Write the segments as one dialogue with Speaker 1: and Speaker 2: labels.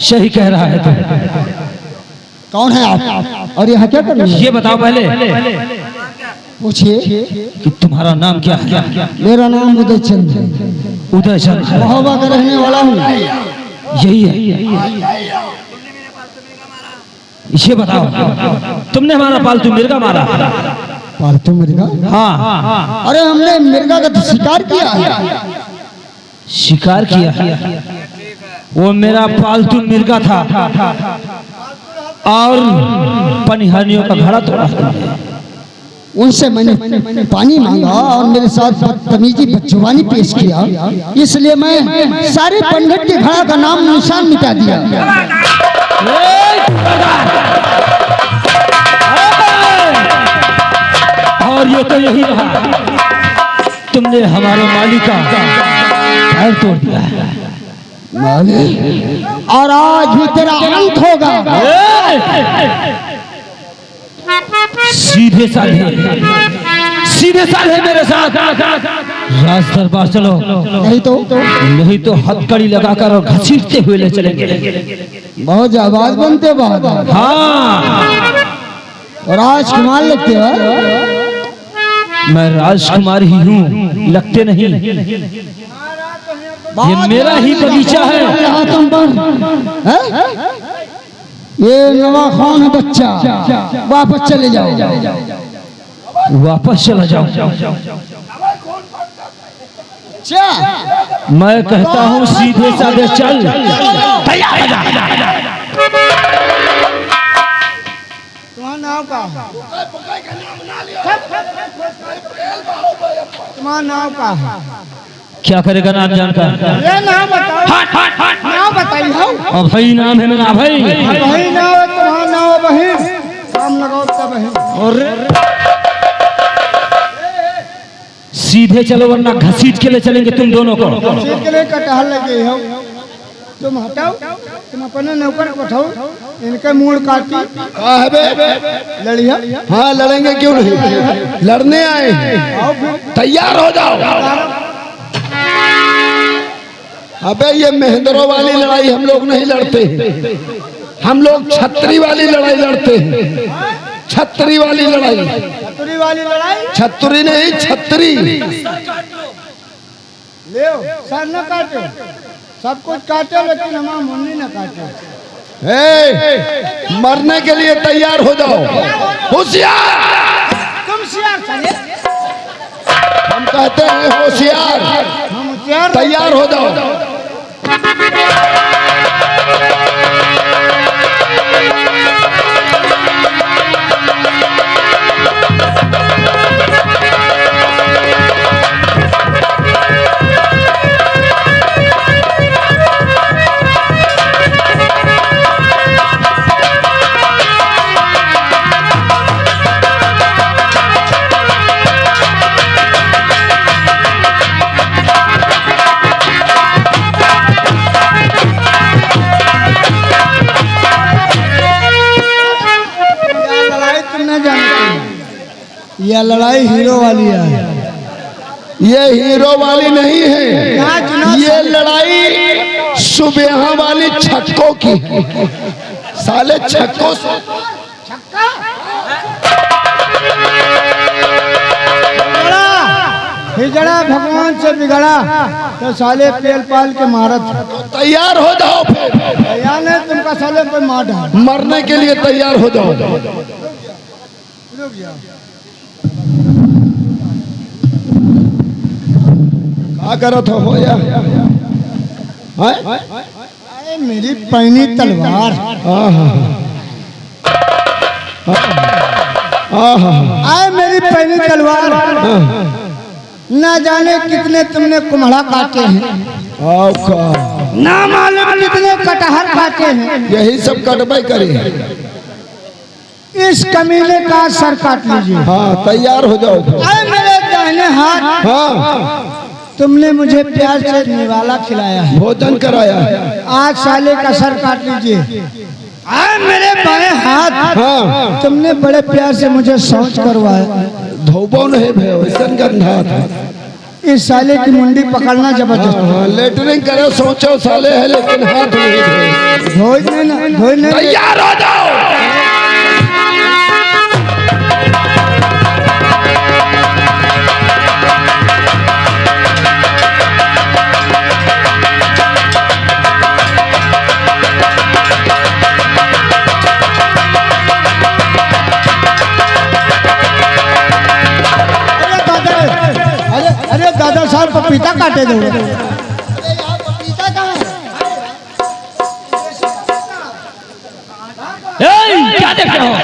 Speaker 1: सही कह रहा है तू।
Speaker 2: कौन है आप और यहाँ क्या कर रहे हैं?
Speaker 1: ये बताओ पहले
Speaker 2: पूछिए
Speaker 1: कि तुम्हारा नाम क्या है?
Speaker 2: मेरा नाम उदय चंद है,
Speaker 1: उदय चंद है।
Speaker 2: महोबा का रहने वाला हूँ।
Speaker 1: यही है। ये बताओ तुमने हमारा पालतू मिर्गा मारा?
Speaker 2: पालतू मिर्गा?
Speaker 1: हाँ।
Speaker 2: अरे हमने मिर्गा का तो शिकार किया है।
Speaker 1: शिकार किया? वो मेरा पालतू मिर्गा था और पनिहानियों का घड़ा तोड़ा।
Speaker 2: उनसे मैंने पानी मांगा और मेरे साथ बदतमीजी बदजुबानी पेश किया, इसलिए मैं सारे पंडित के घड़ा का नाम निशान मिटा दिया।
Speaker 1: और ये तो यही रहा, तुमने हमारे मालिक का पैर तोड़ दिया है।
Speaker 2: मालिक, और आज भी तेरा अंत होगा।
Speaker 1: सीधे साधे मेरे साथ राज दरबार चलो, नहीं तो हथकड़ी लगाकर और घसीटते हुए ले चलेंगे।
Speaker 2: बहुत आवाज बनते बात।
Speaker 1: हाँ,
Speaker 2: और राजकुमार लगते हो?
Speaker 1: मैं राजकुमार ही हूँ, लगते नहीं। ये मेरा ही बगीचा है।
Speaker 2: तुम पर ये नवा खान है बच्चा, वापस चले जाओ।
Speaker 1: वापस चला जाओ। मैं कहता हूँ सीधे साधे चल।
Speaker 2: तुम्हारा नाम का? तुम्हारा नाम का?
Speaker 1: क्या करेगा नाम जानकर?
Speaker 2: ये नाम बताओ। नाम बताइए।
Speaker 1: अभय नाम है मेरा। अभय
Speaker 2: नाम है तुम्हारा नाम? बहन नाम लगाओ तब बहन।
Speaker 1: और सीधे चलो वरना घसीट के ले चलेंगे तुम दोनों को।
Speaker 2: घसीट के लिए कटहल लगे हो तुम, हटाओ। तुम अपने नौकर को उठाओ, इनके मूड काटी।
Speaker 3: कहा है बे?
Speaker 2: लड़िया?
Speaker 3: हाँ लड़ेंगे, क्यों नहीं, लड़ने आए। तैयार हो जाओ। अबे ये महेंद्रों वाली लड़ाई हम लोग नहीं लड़ते, हम लोग छतरी वाली लड़ाई लड़ते हैं। छतरी वाली लड़ाई।
Speaker 2: छतरी वाली लड़ाई?
Speaker 3: छतरी नहीं, छतरी।
Speaker 2: ले सर न काटो, सब कुछ काटो, लेकिन हमारा मुन्नी न काटो।
Speaker 3: मरने के लिए तैयार हो जाओ। होशियार।
Speaker 2: तुम होशियार चले?
Speaker 3: हम कहते हैं होशियार।
Speaker 2: हम होशियार।
Speaker 3: तैयार हो जाओ।
Speaker 2: यह लड़ाई हीरो वाली है।
Speaker 3: ये हीरो वाली नहीं है, ये लड़ाई सुबह वाली छक्कों की है। साले छक्कों से
Speaker 2: हिजड़ा भगवान से बिगड़ा तो साले पेल पाल के मारत।
Speaker 3: तैयार हो जाओ। फिर
Speaker 2: तैयार नहीं, तुमका साले कोई मार डाल।
Speaker 3: मरने के लिए तैयार हो जाओ। क्या करत हो या?
Speaker 2: अरे मेरी पैनी तलवार। आए मेरी पैनी तलवार, ना जाने कितने तुमने कुम्हड़ा काटे हैं, ना मालूम कितने कटहल काटे हैं।
Speaker 3: यही सब कटबाई करे।
Speaker 2: इस कमीने का सर काट लीजिए।
Speaker 3: हाँ तैयार हो जाओ।
Speaker 2: आए मेरे दाहिने हाथ,
Speaker 3: हाँ
Speaker 2: तुमने मुझे प्यार से निवाला खिलाया है,
Speaker 3: भोजन कराया।
Speaker 2: आज साले का सर काट लीजिए। आए मेरे बाएं हाथ,
Speaker 3: हाँ
Speaker 2: तुमने बड़े प्यार से मुझे शौच करवाया।
Speaker 3: धोबो नहीं भयो, ऐसा गंधा था।
Speaker 2: इस साले की मुंडी पकड़ना जबरदस्त।
Speaker 3: हाँ, लेटरिंग करो सोचो साले है लेकिन हाथ नहीं धोए।
Speaker 2: धोई नहीं
Speaker 3: तैयार हो जाओ।
Speaker 2: अरे दादा साहब पपीता काटे दो।
Speaker 1: क्या देख रहे हो?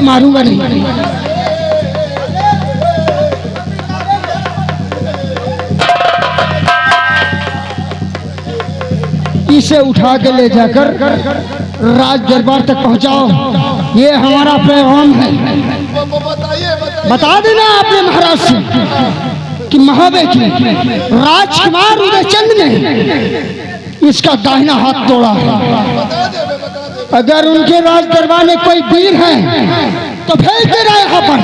Speaker 2: मारूंगा नहीं। इसे उठा के ले जाकर राज दरबार तक पहुंचाओ। ये हमारा पैगाम है। बता देना आपने महाराज से कि महाबेटी राजकुमार उदयचंद ने इसका दाहिना हाथ तोड़ा है। अगर उनके राज दरबार में कोई वीर है तो भेज दे रहा है यहाँ पर।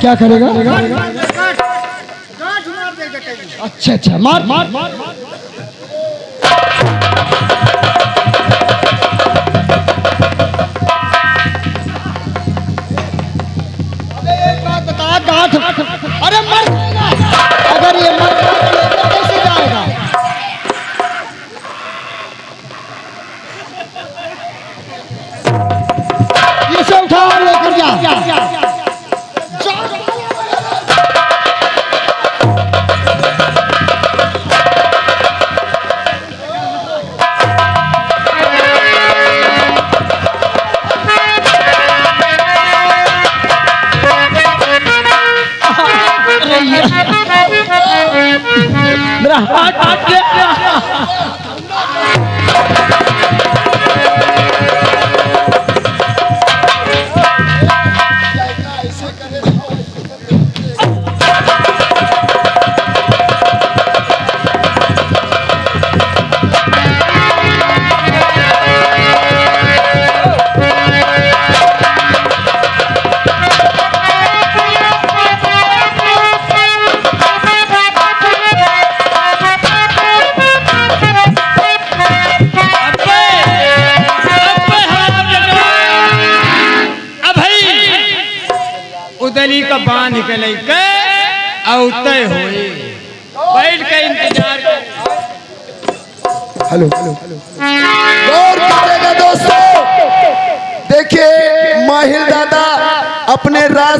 Speaker 2: क्या करेगा? अच्छा अच्छा मार मार मार अरे मर जाएगा। अगर ये मर जाएगा तो कैसे जाएगा? इसे उठा और लेकर जा। मेरा हाथ काट गया।
Speaker 4: उदली का बांध के लेके औते होए बैठ के इंतजार कर।
Speaker 3: हेलो गौर कीजिएगा दोस्तों, देखिए माहिर दादा अपने राज